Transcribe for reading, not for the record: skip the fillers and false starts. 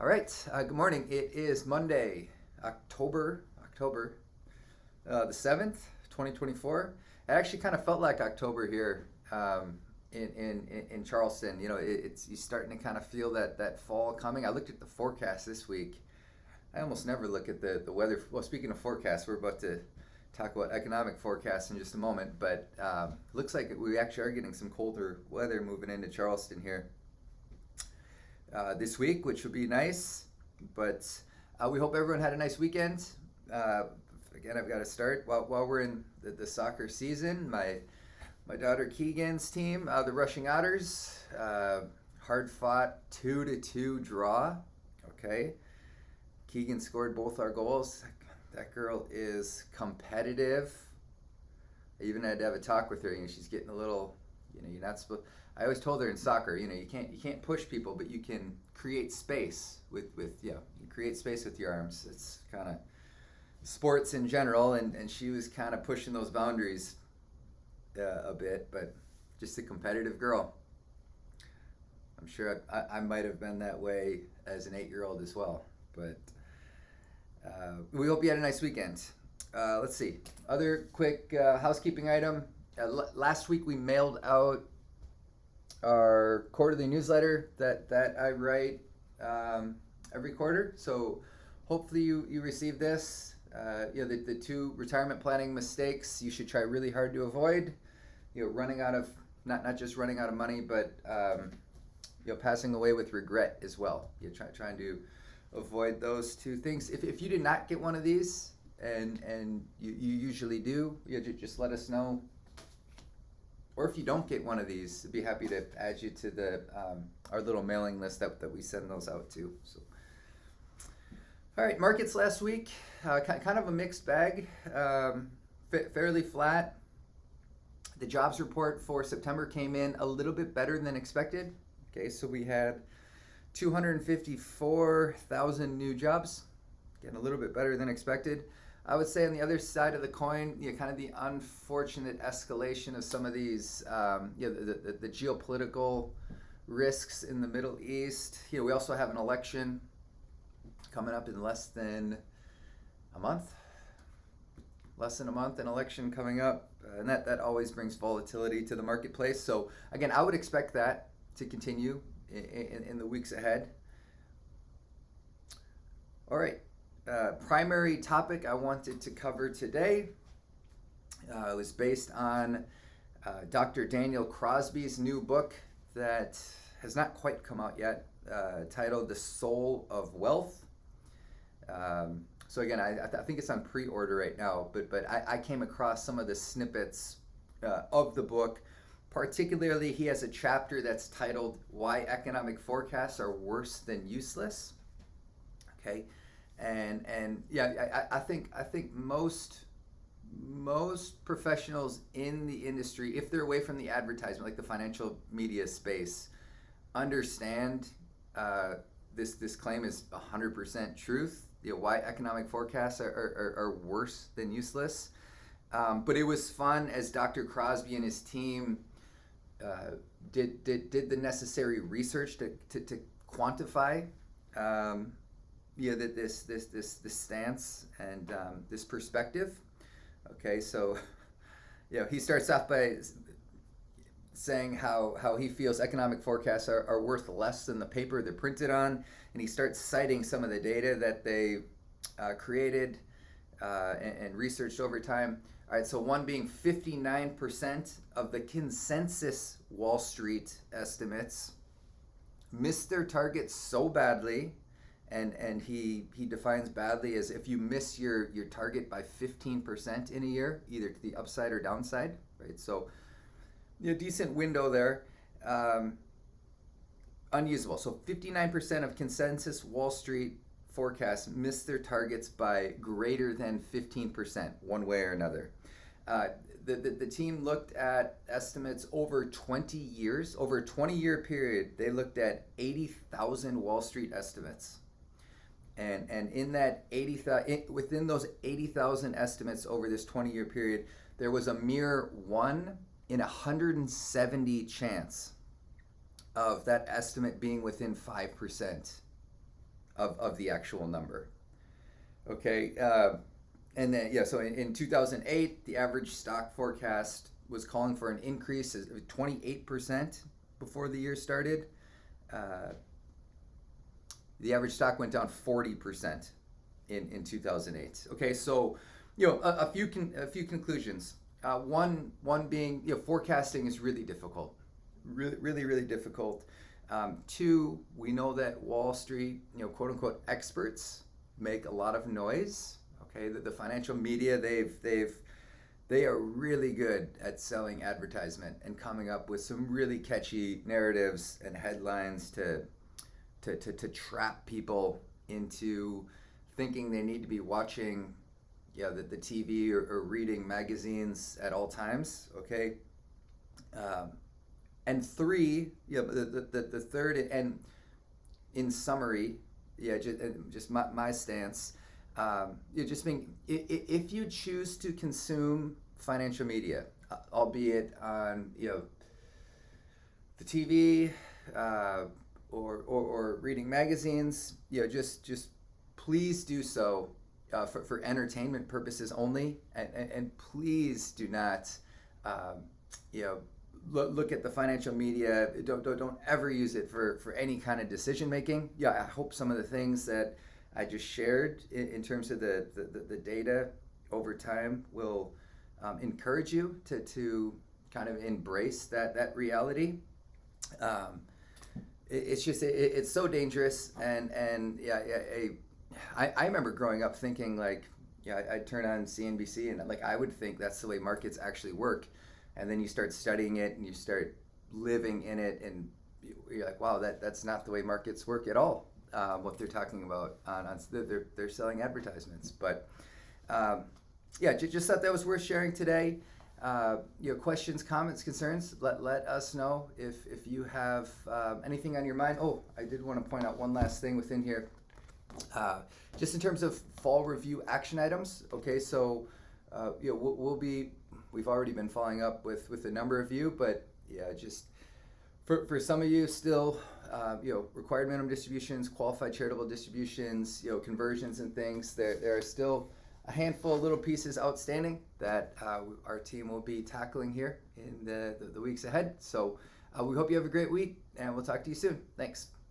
All right. Good morning. It is Monday, October the 7th, 2024. It actually kind of felt like October here in Charleston. You know, it's you're starting to kind of feel that fall coming. I looked at the forecast this week. I almost never look at the weather. Well, speaking of forecasts, we're about to talk about economic forecasts in just a moment, but looks like we actually are getting some colder weather moving into Charleston here this week, which would be nice. But we hope everyone had a nice weekend. Again, I've got to start while we're in the soccer season. My daughter Keegan's team, the Rushing Otters, hard fought 2-2 draw. Okay, Keegan scored both our goals. That girl is competitive. I even had to have a talk with her. You know, she's getting a little. You know, you're not supposed. I always told her in soccer, you know, you can't push people, but you can create space with you create space with your arms. It's kind of sports in general, and she was kind of pushing those boundaries a bit, but just a competitive girl. I'm sure I might have been that way as an 8-year-old as well, but we hope you had a nice weekend. Let's see. Other quick housekeeping item. Last week we mailed out our quarterly newsletter that I write every quarter. So hopefully you received this. You know, the two retirement planning mistakes you should try really hard to avoid. You know, running out of not just running out of money, but you know, passing away with regret as well. You're trying to avoid those two things. If you did not get one of these, and you usually do, you just let us know. Or if you don't get one of these, I'd be happy to add you to the our little mailing list that we send those out to. So, all right, markets last week, kind of a mixed bag, fairly flat. The jobs report for September came in a little bit better than expected. Okay, so we had 254,000 new jobs, getting a little bit better than expected. I would say on the other side of the coin, you know, kind of the unfortunate escalation of some of these, you know, the geopolitical risks in the Middle East. You know, we also have an election coming up in less than a month. An election coming up, and that always brings volatility to the marketplace. So again, I would expect that to continue in the weeks ahead. All right. Primary topic I wanted to cover today was based on Dr. Daniel Crosby's new book that has not quite come out yet, titled The Soul of Wealth. So again, I think it's on pre-order right now, but I came across some of the snippets of the book. Particularly, he has a chapter that's titled Why Economic Forecasts Are Worse Than Useless. Okay. And yeah, I think most professionals in the industry, if they're away from the advertisement, like the financial media space, understand this claim is 100% truth. You know, why economic forecasts are worse than useless. But it was fun as Dr. Crosby and his team did the necessary research to quantify. Yeah, this stance and this perspective. Okay, so you know, he starts off by saying how he feels economic forecasts are worth less than the paper they're printed on, and he starts citing some of the data that they created and researched over time. All right, so one being 59% of the consensus Wall Street estimates missed their targets so badly. And he defines badly as if you miss your target by 15% in a year, either to the upside or downside, right? So, you know, decent window there. Unusable. So 59% of consensus Wall Street forecasts missed their targets by greater than 15%, one way or another. The team looked at estimates over 20 years. Over a 20-year period, they looked at 80,000 Wall Street estimates. And in that within those 80,000 estimates over this 20-year period, there was a mere 1 in 170 chance of that estimate being within 5% of the actual number. Okay, and then yeah, so in 2008, the average stock forecast was calling for an increase of 28% before the year started. Uh, the average stock went down 40% in 2008. Okay, so a few conclusions. One being forecasting is really difficult, really difficult. Two, we know that Wall Street, quote unquote experts make a lot of noise. Okay, the financial media, they are really good at selling advertisement and coming up with some really catchy narratives and headlines to trap people into thinking they need to be watching the TV or reading magazines at all times. Okay, and three, the third, and in summary, just my stance. Just being, if you choose to consume financial media, albeit on the TV or reading magazines, just please do so for entertainment purposes only, and please do not look at the financial media. Don't ever use it for any kind of decision making. I hope some of the things that I just shared in terms of the data over time will encourage you to kind of embrace that reality. It's so dangerous, and I remember growing up thinking like, I'd turn on CNBC and like I would think that's the way markets actually work, and then you start studying it and you start living in it, and you're like, wow, that's not the way markets work at all. What they're talking about on they're selling advertisements, but just thought that was worth sharing today. Questions, comments, concerns, let us know if you have anything on your mind. Oh, I did want to point out one last thing within here. Just in terms of fall review action items. Okay, so we've already been following up with a number of you, but just for some of you still, required minimum distributions, qualified charitable distributions, conversions and things. There are still a handful of little pieces outstanding that our team will be tackling here in the weeks ahead. So we hope you have a great week, and we'll talk to you soon. Thanks.